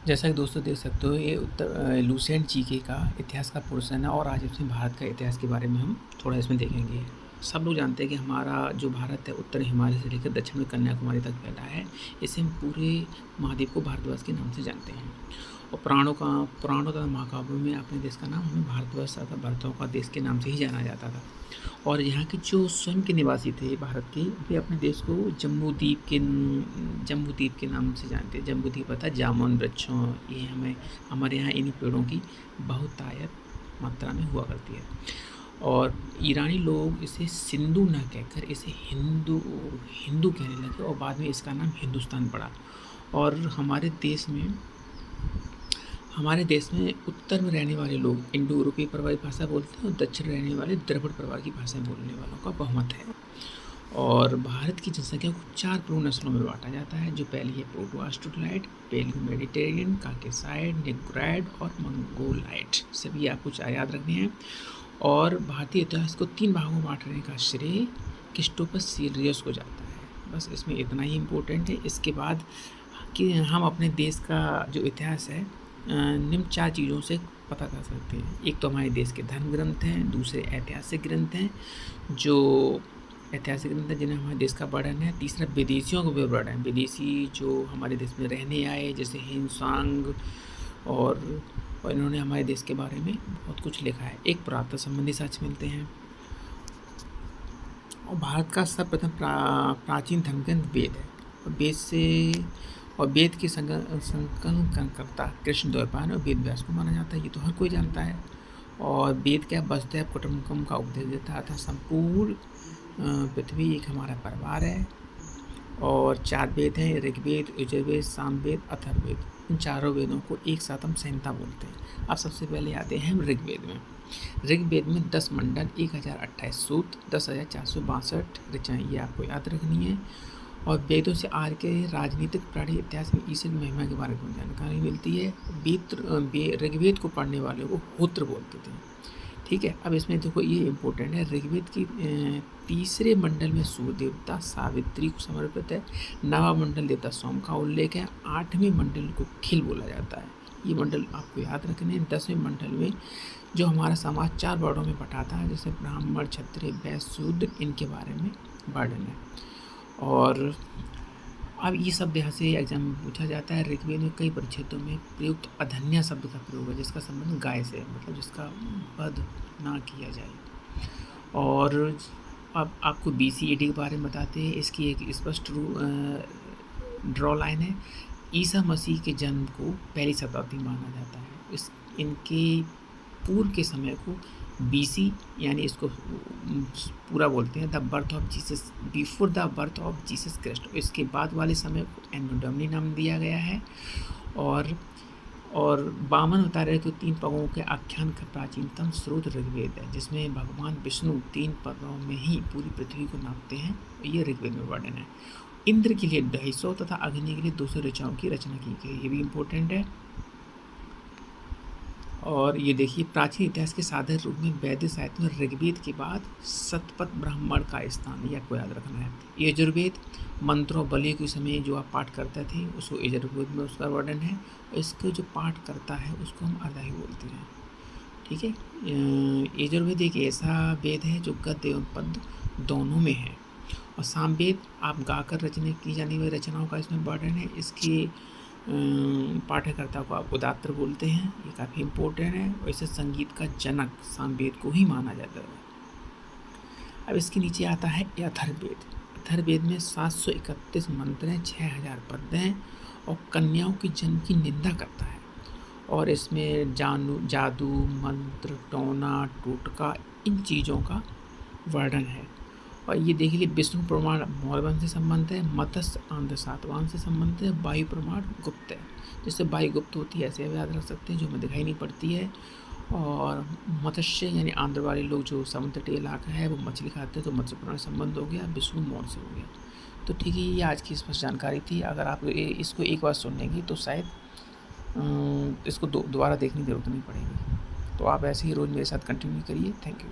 जैसा कि दोस्तों देख सकते हो ये लुसेंट जीके का इतिहास का पोर्शन है और आज इसमें भारत का इतिहास के बारे में हम थोड़ा इसमें देखेंगे। सब लोग जानते हैं कि हमारा जो भारत है उत्तर हिमालय से लेकर दक्षिण में कन्याकुमारी तक फैला है। इसे हम पूरे महाद्वीप को भारतवर्ष के नाम से जानते हैं और पुराणों तथा महाकाव्यों में अपने देश का नाम हमें भारतवर्ष तथा भारतों का देश के नाम से ही जाना जाता था। और यहाँ के जो स्वयं के निवासी थे भारत के, वे अपने देश को जम्बूद्वीप के नाम से जानते हैं। जम्बूद्वीप अर्थात जामुन वृक्षों, ये हमारे यहाँ इन्हीं पेड़ों की बहुतायत मात्रा में हुआ करती है। और ईरानी लोग इसे सिंधु न कहकर इसे हिंदू कहने लगे और बाद में इसका नाम हिंदुस्तान पड़ा। और हमारे देश में उत्तर में रहने वाले लोग इंडो यूरोपीय परिवार की भाषा बोलते हैं और दक्षिण रहने वाले द्रविड़ परिवार की भाषा बोलने वालों का बहुमत है। और भारत की जनसंख्या को 4 प्रमुख नस्लों में बांटा जाता है, जो पहली है प्रोटो ऑस्ट्रेलोइड, पेलियो मेडिटेरियन, काकेसाइड, नेग्राइड और मंगोलाइड। सभी आपको याद रखने हैं। और भारतीय इतिहास को 3 भागों में बांटने का श्रेय क्रिस्टोफर सीरियस को जाता है। बस इसमें इतना ही इम्पोर्टेंट है। इसके बाद कि हम अपने देश का जो इतिहास है निम्न 4 चीज़ों से पता कर सकते हैं। एक तो हमारे देश के धर्म ग्रंथ हैं, दूसरे ऐतिहासिक ग्रंथ हैं जिन्हें हमारे देश का वर्णन है। तीसरा विदेशियों का विवरण है, विदेशी जो हमारे देश में रहने आए जैसे हिंसांग और इन्होंने हमारे देश के बारे में बहुत कुछ लिखा है। एक पुरातत्व संबंधी साक्ष्य मिलते हैं। और भारत का सर्वप्रथम प्राचीन धर्म ग्रंथ वेद है और वेद के संकलनकर्ता कृष्ण द्वैपायन और वेद व्यास को माना जाता है। ये तो हर कोई जानता है। और वेद क्या वसुधैव कुटुम्बकम का उपदेश देता है, अर्थात संपूर्ण पृथ्वी एक हमारा परिवार है। और 4 वेद हैं, ऋग्वेद, यजुर्वेद, सामवेद, अथर्ववेद। इन चारों वेदों को एक साथ हम संहिता बोलते हैं। अब सबसे पहले आते हैं हम ऋग्वेद में। ऋग्वेद में 10 मंडल, 1028 सूक्त, 10,462 ऋचाएँ, ये आपको याद रखनी है। और वेदों से आर्य के राजनीतिक, प्राणी, इतिहास में ईश्वर की महिमा के बारे में जानकारी मिलती है। ऋग्वेद को पढ़ने वाले को होत्र बोलते थे। ठीक है, अब इसमें देखो ये इम्पोर्टेंट है। ऋग्वेद की 3रे मंडल में सूर्य देवता सावित्री को समर्पित है। 9वां मंडल देवता सोम का उल्लेख है। 8वें मंडल को खिल बोला जाता है। ये मंडल आपको याद रखने हैं। 10वें मंडल में जो हमारा समाज 4 वर्णों में बटा था, जैसे ब्राह्मण, क्षत्रिय, वैश्य, शूद्र, इनके बारे में वर्णन है। और अब ये शब्द यहाँ से एग्जाम में पूछा जाता है। ऋग्वेद में कई परिच्छेदों में प्रयुक्त अधन्या शब्द का प्रयोग है, जिसका संबंध गाय से है, मतलब जिसका वध ना किया जाए। और अब आपको BCAD के बारे में बताते हैं। इसकी एक स्पष्ट ड्रॉ लाइन है। ईसा मसीह के जन्म को पहली शताब्दी माना जाता है। इनके पूर्व के समय को BC यानी इसको पूरा बोलते हैं, the birth of Jesus, before the birth of Jesus Christ. इसके बाद वाले समय को एनो डोमिनी नाम दिया गया है। और 52 अवतारों के 3 पगों के आख्यान का प्राचीनतम स्रोत ऋग्वेद है, जिसमें भगवान विष्णु 3 पदों में ही पूरी पृथ्वी को नापते हैं। ये ऋग्वेद में वर्णन है। इंद्र के लिए 250 तथा अग्नि के लिए 200 ऋचाओं की रचना की गई, ये भी इम्पोर्टेंट है। और ये देखिए, प्राचीन इतिहास के साधन रूप में वैदिक साहित्य में ऋग्वेद के बाद शतपथ ब्राह्मण का स्थान, यह आपको याद रखना है। यजुर्वेद मंत्रों बलियों के समय जो आप पाठ करते थे उसको यजुर्वेद में उसका वर्णन है। इसको जो पाठ करता है उसको हम अर्धाई बोलते हैं। ठीक है, यजुर्वेद एक ऐसा वेद है जो गद्य एवं पद्य दोनों में है। और सामवेद आप गाकर रचना की जाने वाली रचनाओं का इसमें वर्णन है। इसकी पाठ्यकर्ता को आप उदात्त बोलते हैं, ये काफ़ी इम्पोर्टेंट है। और इसे संगीत का जनक सामवेद को ही माना जाता है। अब इसके नीचे आता है अथर्ववेद। अथर्ववेद में 731 मंत्र हैं, 6000 पद्य हैं और कन्याओं के जन्म की निंदा करता है। और इसमें जादू, मंत्र, टोना, टोटका, इन चीज़ों का वर्णन है। और ये देख लीजिए, विष्णु प्रमाण मौर्यवंश से संबंध है, मत्स्य आंध्र सातवाहन से संबंध है, वायु प्रमाण गुप्त है। जैसे वायु गुप्त होती है ऐसे याद रख सकते हैं, जो हमें दिखाई नहीं पड़ती है। और मत्स्य यानी आंध्र वाले लोग जो समुद्र तटीय इलाका है वो मछली खाते हैं, तो मत्स्य प्रमाण संबंध हो गया। विष्णु मौर्य से हो गया। तो ठीक है, ये आज की स्पष्ट जानकारी थी। अगर आप इसको एक बार सुन लेंगी तो शायद इसको दोबारा देखने की जरूरत नहीं पड़ेगी। तो आप ऐसे ही रोज़ मेरे साथ कंटिन्यू करिए। Thank you.